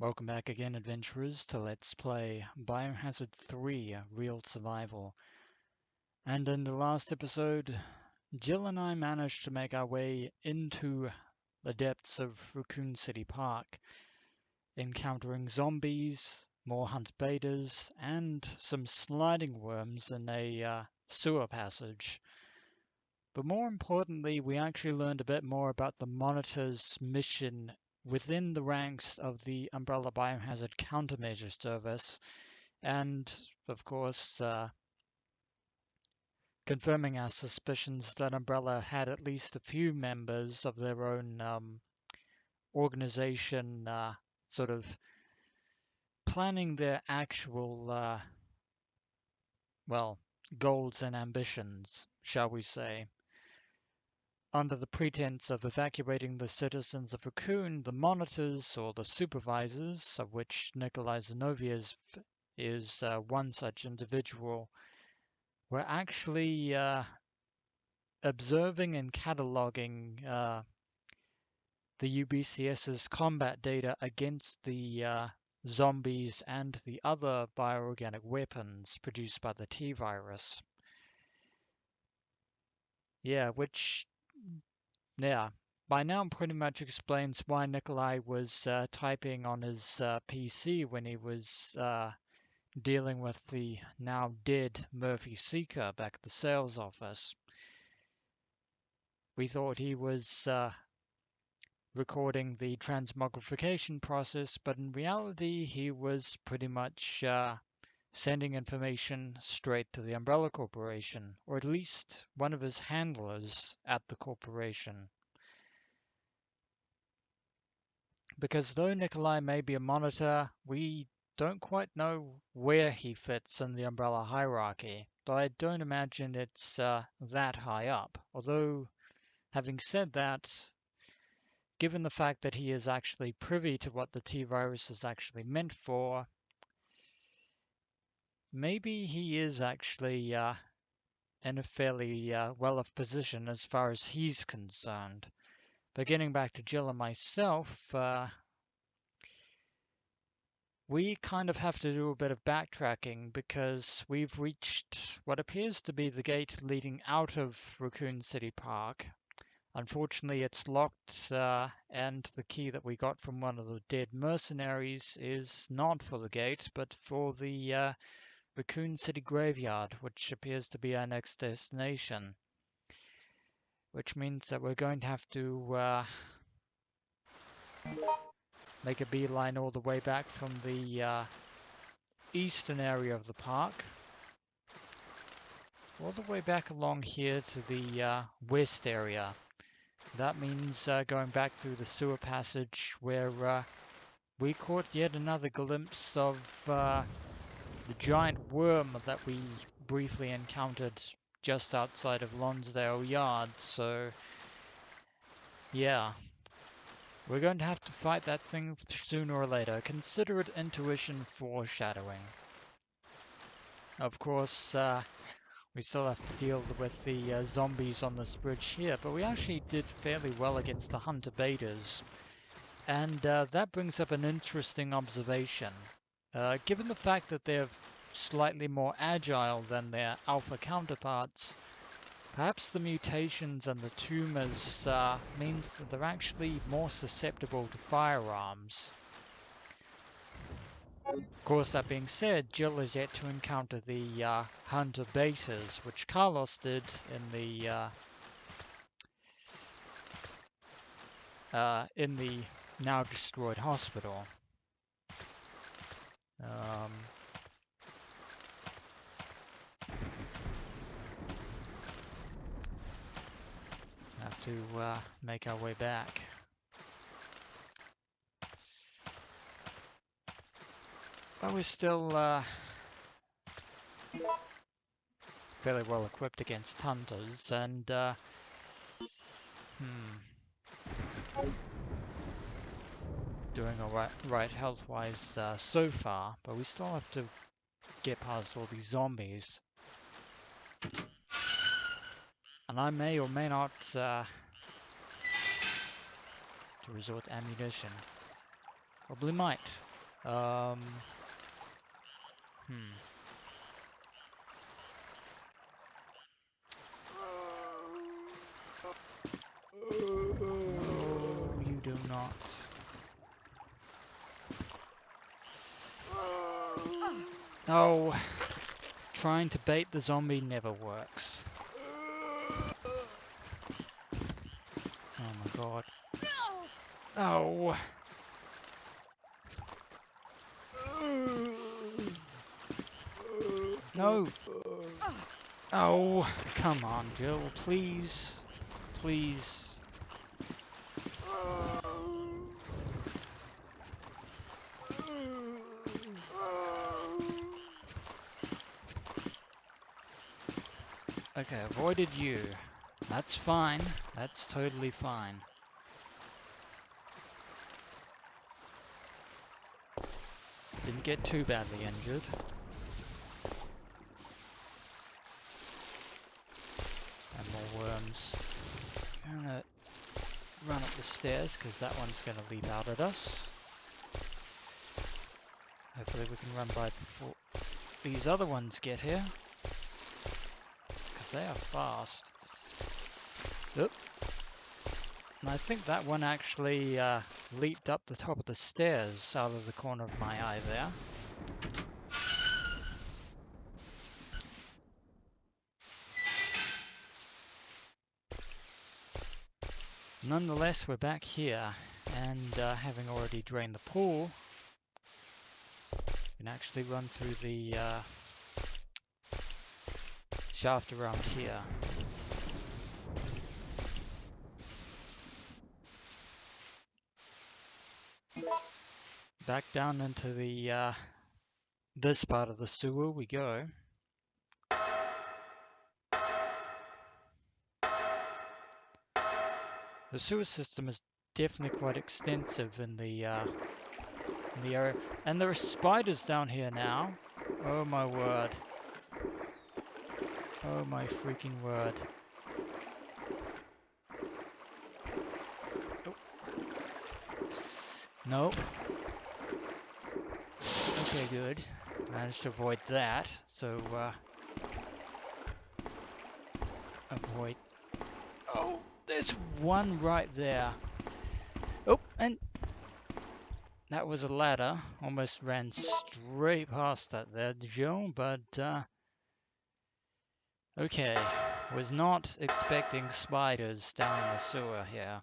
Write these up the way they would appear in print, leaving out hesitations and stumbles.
Welcome back again, adventurers, to Let's Play Biohazard 3 Real Survival. And in the last episode, Jill and I managed to make our way into the depths of Raccoon City Park, encountering zombies, more hunt betas, and some sliding worms in a sewer passage. But more importantly, we actually learned a bit more about the Monitor's mission within the ranks of the Umbrella Biohazard Countermeasure Service, and of course, confirming our suspicions that Umbrella had at least a few members of their own organization sort of planning their actual, well, goals and ambitions, shall we say. Under the pretense of evacuating the citizens of Raccoon, the monitors or the supervisors, of which Nikolai Zinoviev is one such individual, were actually observing and cataloging the UBCS's combat data against the zombies and the other bioorganic weapons produced by the T-virus. Yeah, by now pretty much explains why Nikolai was typing on his PC when he was dealing with the now dead Murphy Seeker back at the sales office. We thought he was recording the transmogrification process, but in reality he was pretty much sending information straight to the Umbrella Corporation, or at least one of his handlers at the corporation. Because though Nikolai may be a monitor, we don't quite know where he fits in the Umbrella hierarchy, though I don't imagine it's that high up. Although, having said that, given the fact that he is actually privy to what the T-virus is actually meant for, maybe he is actually in a fairly well-off position as far as he's concerned. But getting back to Jill and myself, we kind of have to do a bit of backtracking because we've reached what appears to be the gate leading out of Raccoon City Park. Unfortunately, it's locked, and the key that we got from one of the dead mercenaries is not for the gate, but for the Raccoon City Graveyard, which appears to be our next destination. Which means that we're going to have to make a beeline all the way back from the eastern area of the park, all the way back along here to the west area. That means going back through the sewer passage where we caught yet another glimpse of the giant worm that we briefly encountered just outside of Lonsdale Yard. So, yeah, we're going to have to fight that thing sooner or later. Consider it intuition foreshadowing. Of course, we still have to deal with the zombies on this bridge here, but we actually did fairly well against the hunter betas. And that brings up an interesting observation. Given the fact that they're slightly more agile than their alpha counterparts, perhaps the mutations and the tumors means that they're actually more susceptible to firearms. Of course, that being said, Jill is yet to encounter the hunter betas, which Carlos did in the now destroyed hospital. Have to make our way back. But we're still fairly well equipped against hunters, and doing all right health-wise so far, but we still have to get past all these zombies. And I may or may not to resort to ammunition. Probably might. Um, hmm. No, you do not. No, trying to bait the zombie never works. Oh my god. Oh. No. Oh, come on, Jill, please. Please. Okay, avoided you. That's fine. That's totally fine. Didn't get too badly injured. And more worms. I'm gonna run up the stairs because that one's gonna leap out at us. Hopefully we can run by before these other ones get here. Because they are fast. Oop. And I think that one actually leaped up the top of the stairs out of the corner of my eye there. Nonetheless, we're back here, and having already drained the pool, we can actually run through the shaft around here. Back down into the this part of the sewer we go. The sewer system is definitely quite extensive in the area, and there are spiders down here now. Oh my word! Oh my freaking word! Oh. No. Okay, good. Managed to avoid that. So avoid. Oh, there's one right there. Oh, and that was a ladder. Almost ran straight past that there, Joe, but okay. Was not expecting spiders down in the sewer here.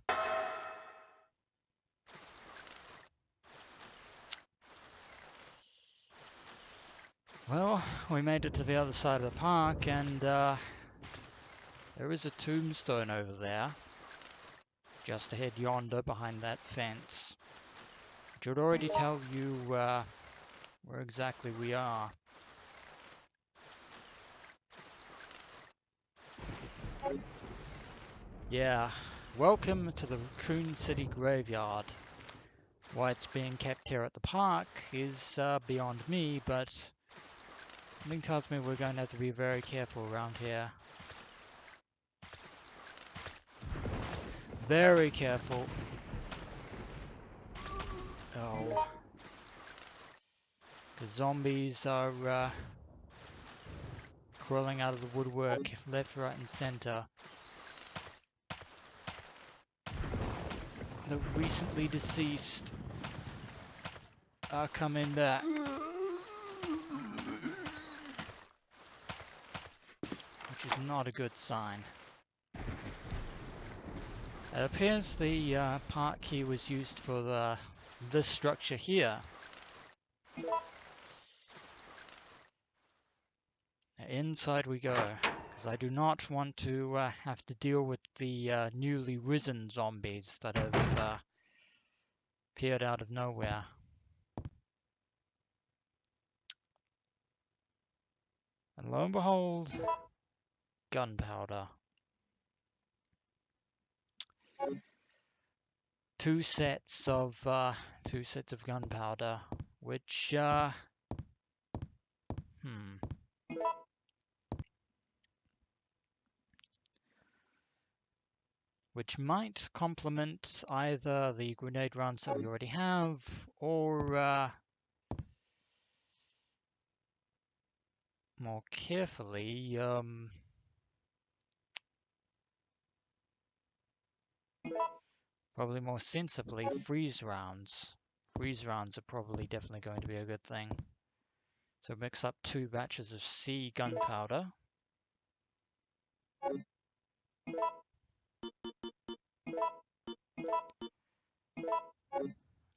Well, we made it to the other side of the park, and there is a tombstone over there. Just ahead yonder behind that fence. Which would already tell you where exactly we are. Yeah, welcome to the Raccoon City Graveyard. Why it's being kept here at the park is beyond me, but something tells me we're going to have to be very careful around here. Very careful. Oh. The zombies are crawling out of the woodwork left, right and center. The recently deceased are coming back. Which is not a good sign. It appears the park key was used for this structure here. Inside we go, because I do not want to have to deal with the newly risen zombies that have appeared out of nowhere. And lo and behold, gunpowder. Two sets of gunpowder, which which might complement either the grenade rounds that we already have, or more carefully, probably more sensibly, freeze rounds. Freeze rounds are probably definitely going to be a good thing. So mix up 2 batches of C gunpowder.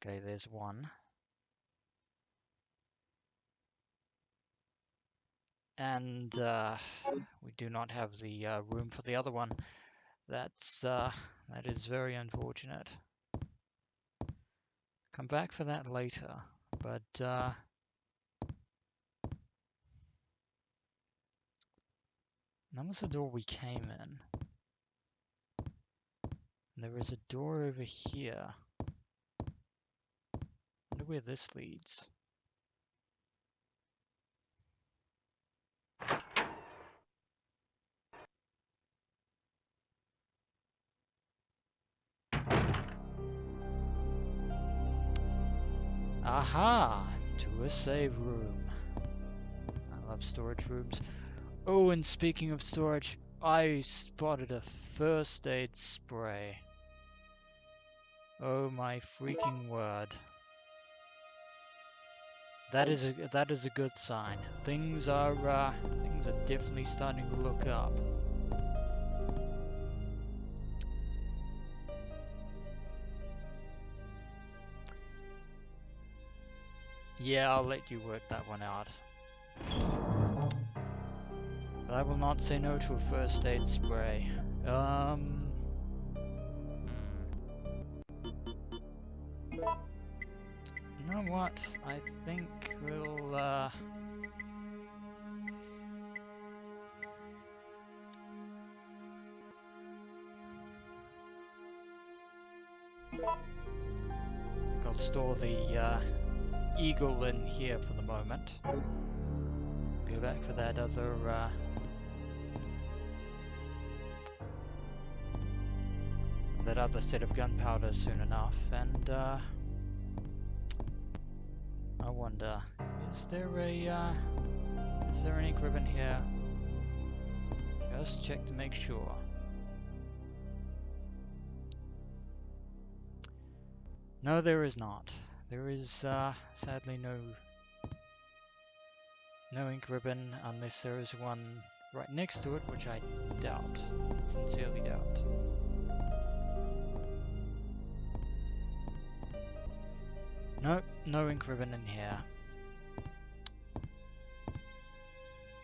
Okay, there's one. And we do not have the room for the other one. That is very unfortunate. Come back for that later. But that was the door we came in. And there is a door over here. I wonder where this leads. Aha! To a save room. I love storage rooms. Oh, and speaking of storage, I spotted a first aid spray. Oh my freaking word. That is a good sign. Things are definitely starting to look up. Yeah, I'll let you work that one out. But I will not say no to a first aid spray. You know what? I think we'll I'll store the eagle in here for the moment. Go back for that other set of gunpowder soon enough, and I wonder, is there an ink ribbon here? Just check to make sure. No, there is not. There is sadly no ink ribbon, unless there is one right next to it, which I doubt, sincerely doubt. Nope, no ink ribbon in here.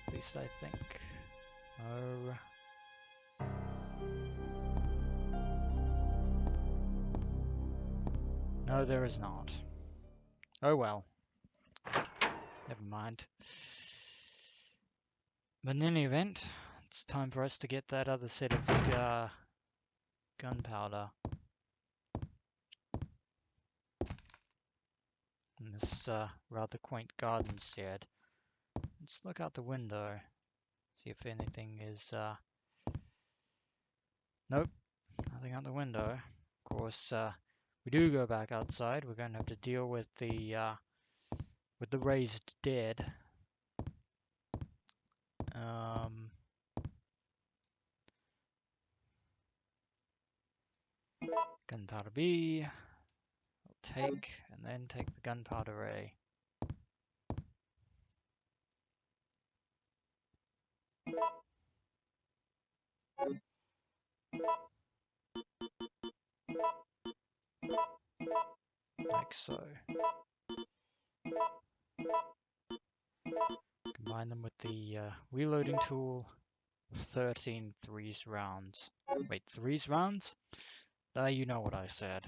At least I think. Oh. No, there is not. Oh well. Never mind. But in any event, it's time for us to get that other set of gunpowder. In this rather quaint garden shed. Let's look out the window. See if anything is... Nope, nothing out the window. Of course, we do go back outside. We're going to have to deal with the raised dead. Gunpowder B. We'll take, and then take the gunpowder A. Like so. Combine them with the reloading tool. 13 threes rounds. Wait, threes rounds? You know what I said.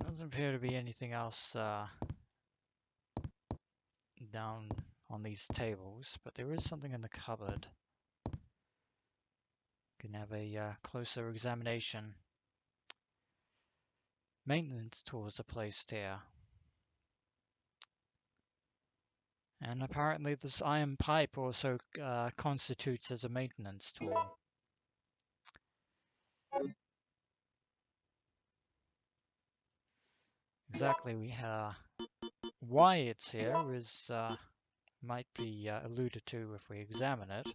Doesn't appear to be anything else down on these tables, but there is something in the cupboard. Can have a closer examination. Maintenance tools are placed here. And apparently this iron pipe also constitutes as a maintenance tool. Exactly why it's here is might be alluded to if we examine it.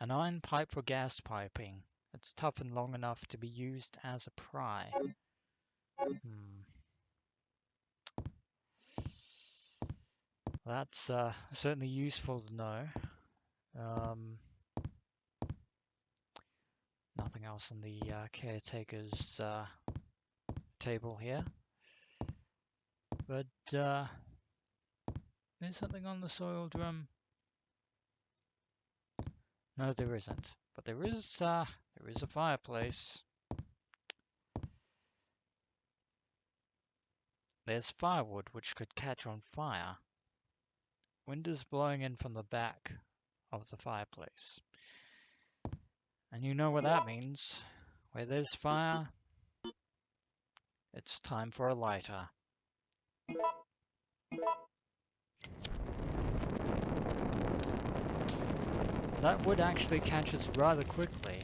An iron pipe for gas piping. It's tough and long enough to be used as a pry. That's certainly useful to know. Nothing else on the caretaker's table here. But there's something on the soil drum. No, there isn't. But there is a fireplace. There's firewood which could catch on fire. Wind is blowing in from the back of the fireplace. And you know what that means. Where there's fire, it's time for a lighter. That wood actually catches rather quickly.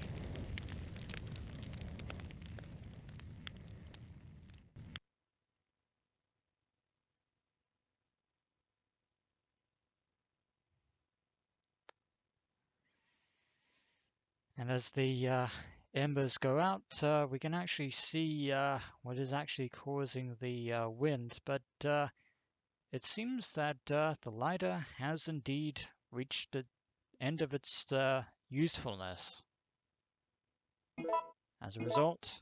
And as the embers go out, we can actually see what is actually causing the wind, but it seems that the lighter has indeed reached the end of its usefulness. As a result,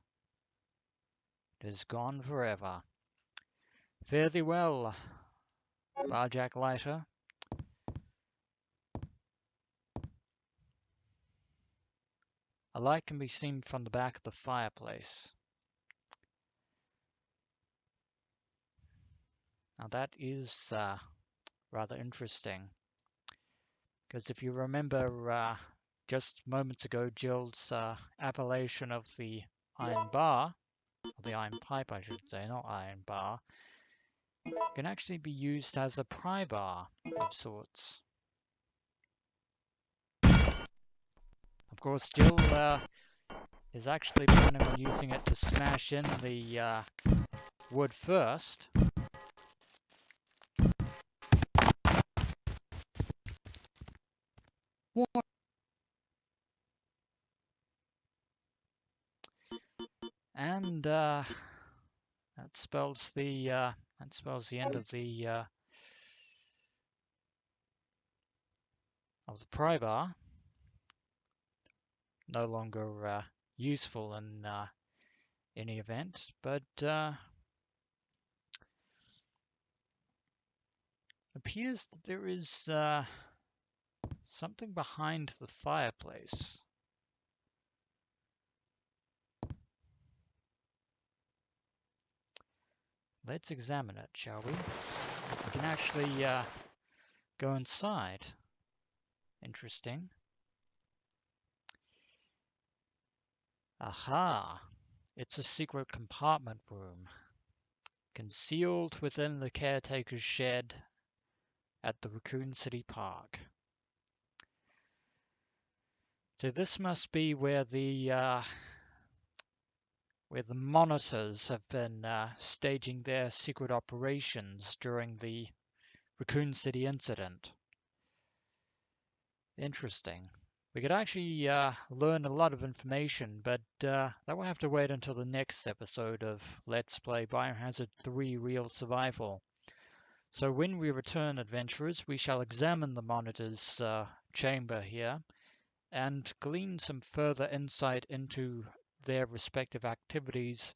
it is gone forever. Fare thee well, Barjack lighter. A light can be seen from the back of the fireplace. Now that is rather interesting, because if you remember just moments ago, Jill's appellation of the iron bar, or the iron pipe I should say, not iron bar, can actually be used as a pry bar of sorts. Of course, Jill is actually planning on using it to smash in the wood first. And that spells the end of the pry bar. No longer useful in any event, but appears that there is something behind the fireplace. Let's examine it, shall we? We can actually go inside. Interesting. Aha! It's a secret compartment room, concealed within the caretaker's shed at the Raccoon City Park. So this must be where the monitors have been staging their secret operations during the Raccoon City incident. Interesting. We could actually learn a lot of information, but that will have to wait until the next episode of Let's Play Biohazard 3 Real Survival. So when we return, adventurers, we shall examine the monitor's chamber here and glean some further insight into their respective activities,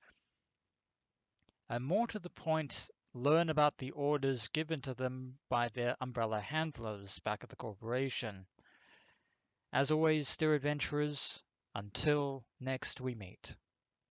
and more to the point, learn about the orders given to them by their umbrella handlers back at the corporation. As always, dear adventurers, until next we meet.